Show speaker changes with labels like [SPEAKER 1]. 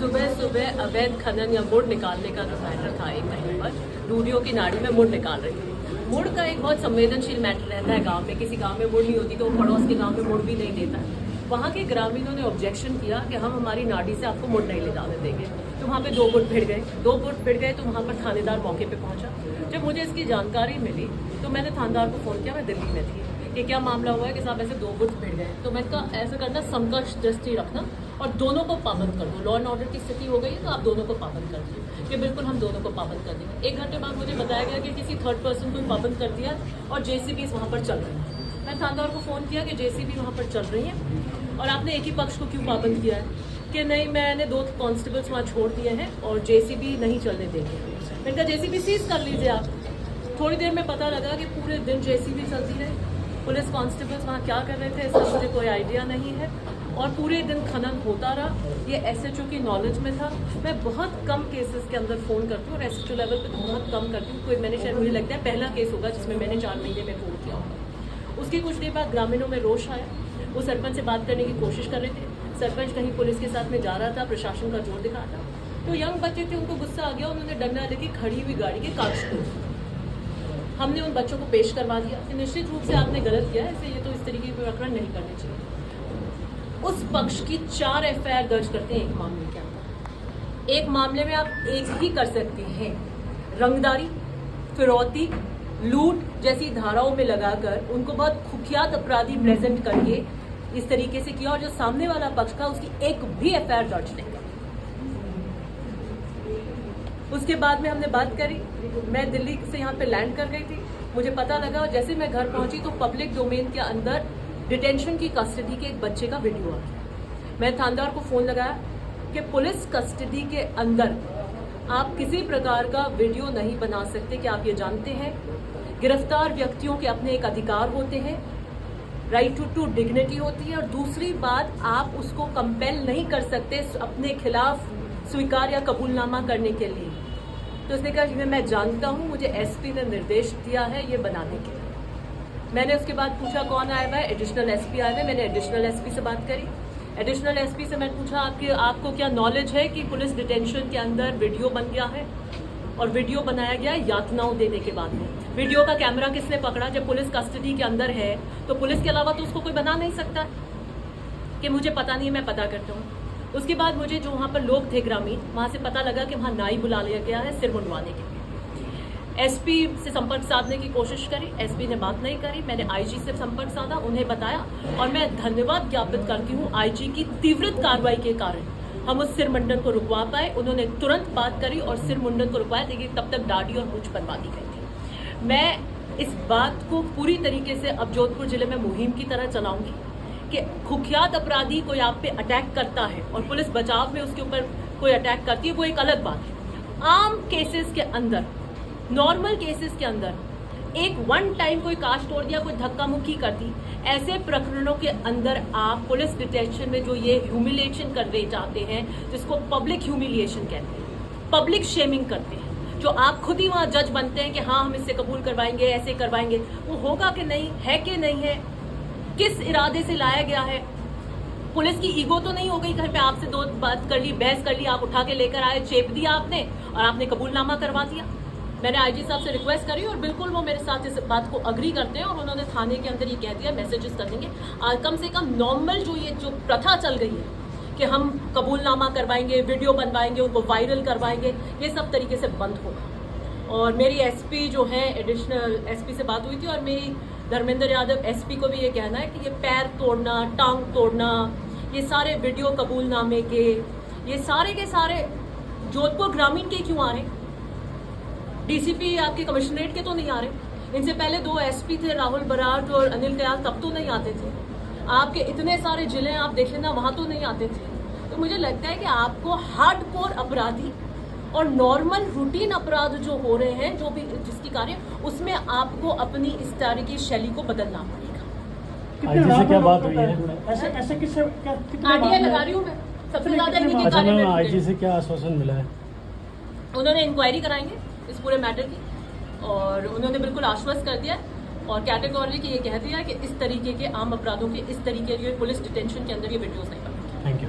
[SPEAKER 1] सुबह सुबह अवैध खनन या मुड़ निकालने का जो मैटर था एक कहीं पर रूढ़ियों की नाड़ी में मुड़ निकाल रही थी। मुड़ का एक बहुत संवेदनशील मैटर रहता है गांव में। किसी गांव में मुड़ नहीं होती तो पड़ोस के गांव में मुड़ भी नहीं देता। वहाँ के ग्रामीणों ने ऑब्जेक्शन किया कि हम हमारी नाड़ी से आपको मुड़ नहीं ले जाने देंगे। तो वहाँ पे 2 गुट भिड़ गए तो वहाँ पर थानेदार मौके पे पहुंचा। जब मुझे इसकी जानकारी मिली तो मैंने थानेदार को फ़ोन किया। मैं दिल्ली में थी कि क्या मामला हुआ है कि साहब ऐसे 2 गुट भिड़ गए। तो मैंने कहा ऐसा करना, समकक्ष दृष्टि रखना और दोनों को पाबंद कर दो। लॉ एंड ऑर्डर की स्थिति हो गई है तो आप दोनों को पाबंद कर दीजिए। कि बिल्कुल हम दोनों को पाबंद कर देंगे। 1 घंटे बाद मुझे बताया गया कि किसी थर्ड पर्सन को पाबंद कर दिया और JCBs वहाँ पर चल रही हैं। मैं थानेदार को फ़ोन किया कि JCB वहाँ पर चल रही हैं और आपने एक ही पक्ष को क्यों पाबंद किया है? कि नहीं, मैंने 2 कांस्टेबल्स वहाँ छोड़ दिए हैं और JCB नहीं चलने देंगे। मैंने कहा JCB सीज कर लीजिए आप। थोड़ी देर में पता लगा कि पूरे दिन JCB चलती रही। पुलिस कांस्टेबल्स वहाँ क्या कर रहे थे इसका मुझे कोई आइडिया नहीं है और पूरे दिन खनन होता रहा। ये SHO की नॉलेज में था। मैं बहुत कम केसेस के अंदर फ़ोन करती हूँ और SHO लेवल पे तो बहुत कम करती हूँ। कोई मैंने शायद, मुझे लगता है पहला केस होगा जिसमें मैंने 4 महीने में फ़ोन किया होगा। उसके कुछ देर बाद ग्रामीणों में रोष आया। वो सरपंच से बात करने की कोशिश कर रहे थे। सरपंच कहीं पुलिस के साथ में जा रहा था, प्रशासन का जोर दिखा रहा था। तो यंग बच्चे थे, उनको गुस्सा आ गया। उन्होंने डंडा लेके खड़ी हुई गाड़ी के कागज तोड़। हमने उन बच्चों को पेश करवा दिया कि निश्चित रूप से आपने गलत किया है, ये तो इस तरीके के प्रकरण नहीं करने चाहिए। उस पक्ष की 4 FIR दर्ज करते हैं एक मामले के अंदर। एक मामले में आप एक ही कर सकते हैं, रंगदारी, फिरौती, लूट जैसी धाराओं में लगाकर उनको बहुत कुख्यात अपराधी प्रेजेंट करके इस तरीके से किया और जो सामने वाला पक्ष था उसकी एक भी FIR दर्ज नहीं। उसके बाद में हमने बात करी। मैं दिल्ली से यहाँ पे लैंड कर गई थी। मुझे पता लगा और जैसे मैं घर पहुंची तो पब्लिक डोमेन के अंदर डिटेंशन की कस्टडी के एक बच्चे का वीडियो आ गया। मैं थानेदार को फ़ोन लगाया कि पुलिस कस्टडी के अंदर आप किसी प्रकार का वीडियो नहीं बना सकते। कि आप ये जानते हैं गिरफ्तार व्यक्तियों के अपने एक अधिकार होते हैं, राइट टू डिग्निटी होती है और दूसरी बात आप उसको कंपेल नहीं कर सकते अपने खिलाफ स्वीकार या कबूलनामा करने के लिए। तो उसने कहा कि मैं जानता हूँ, मुझे SP ने निर्देश दिया है ये बनाने के लिए। मैंने उसके बाद पूछा कौन आया हुआ है? एडिशनल SP आया है। मैंने एडिशनल SP से बात करी। एडिशनल SP से मैं पूछा आपको क्या नॉलेज है कि पुलिस डिटेंशन के अंदर वीडियो बन गया है और वीडियो बनाया गया यातनाओं देने के बाद में। वीडियो का कैमरा किसने पकड़ा? जब पुलिस कस्टडी के अंदर है तो पुलिस के अलावा तो उसको कोई बना नहीं सकता। कि मुझे पता नहीं है, मैं पता करता हूँ। उसके बाद मुझे जो वहाँ पर लोग थे ग्रामीण, वहाँ से पता लगा कि वहाँ नाई बुला लिया गया है सिर मुंडवाने के लिए। SP से संपर्क साधने की कोशिश करी, SP ने बात नहीं करी। मैंने IG से संपर्क साधा, उन्हें बताया और मैं धन्यवाद ज्ञापित करती हूँ IG की तीव्र कार्रवाई के कारण हम उस सिर मुंडन को रुकवा पाए। उन्होंने तुरंत बात करी और सिर मुंडन को रुकवाया। लेकिन तब तक दाढ़ी और मूंछ बनवा दी गई थी। मैं इस बात को पूरी तरीके से अब जोधपुर जिले में मुहिम की तरह चलाऊंगी कि कुख्यात अपराधी कोई आप पे अटैक करता है और पुलिस बचाव में उसके ऊपर कोई अटैक करती है, वो एक अलग बात है। आम केसेस के अंदर, नॉर्मल केसेस के अंदर एक वन टाइम कोई कांच तोड़ दिया, कोई धक्का मुक्की कर दी, ऐसे प्रकरणों के अंदर आप पुलिस डिटेंशन में जो ये ह्यूमिलिएशन करने जाते हैं, जिसको पब्लिक ह्यूमिलिएशन कहते हैं, पब्लिक शेमिंग करते हैं, जो आप खुद ही वहाँ जज बनते हैं कि हाँ हम इससे कबूल करवाएंगे, ऐसे करवाएंगे, वो होगा कि नहीं है, कि नहीं है, किस इरादे से लाया गया है। पुलिस की ईगो तो नहीं हो गई, घर पे आपसे 2 बात कर ली, बहस कर ली, आप उठा के लेकर आए, चेप दिया आपने और आपने कबूलनामा करवा दिया। मैंने IG साहब से रिक्वेस्ट करी और बिल्कुल वो मेरे साथ इस बात को अग्री करते हैं और उन्होंने थाने के अंदर ये कह दिया, मैसेजेस कर देंगे। कम से कम नॉर्मल जो प्रथा चल गई है कि हम कबूलनामा करवाएंगे, वीडियो बनवाएंगे, उनको वायरल करवाएंगे, ये सब तरीके से बंद होगा। और मेरी SP जो है, एडिशनल SP से बात हुई थी और मेरी धर्मेंद्र यादव SP को भी ये कहना है कि ये पैर तोड़ना, टांग तोड़ना, ये सारे वीडियो कबूलनामे के, ये सारे के सारे जोधपुर ग्रामीण के क्यों आ रहे? DCP आपके कमिश्नरेट के तो नहीं आ रहे। इनसे पहले 2 SP थे, राहुल बराड़ और अनिल कयाल, तब तो नहीं आते थे। आपके इतने सारे जिले आप देख लेना, वहाँ तो नहीं आते थे। तो मुझे लगता है कि आपको हार्डकोर अपराधी और नॉर्मल रूटीन अपराध जो हो रहे हैं, जो भी जिसकी कार्य, उसमें आपको अपनी इस तरह की शैली को बदलना पड़ेगा।
[SPEAKER 2] IG से क्या बात हुई है?
[SPEAKER 3] ऐसे किससे
[SPEAKER 1] RTI लगा रही हूँ मैं, सबसे ज्यादा इन्हीं के कार्य में।
[SPEAKER 2] IG से क्या आश्वासन मिला है?
[SPEAKER 1] उन्होंने इंक्वायरी कराएंगे इस पूरे मैटर की और उन्होंने बिल्कुल आश्वस्त कर दिया और कैटेगोरिकली ये कह दिया कि इस तरीके के आम अपराधों के इस तरीके के पुलिस डिटेंशन के अंदर ये वीडियोस नहीं बनेंगे।
[SPEAKER 2] Thank you.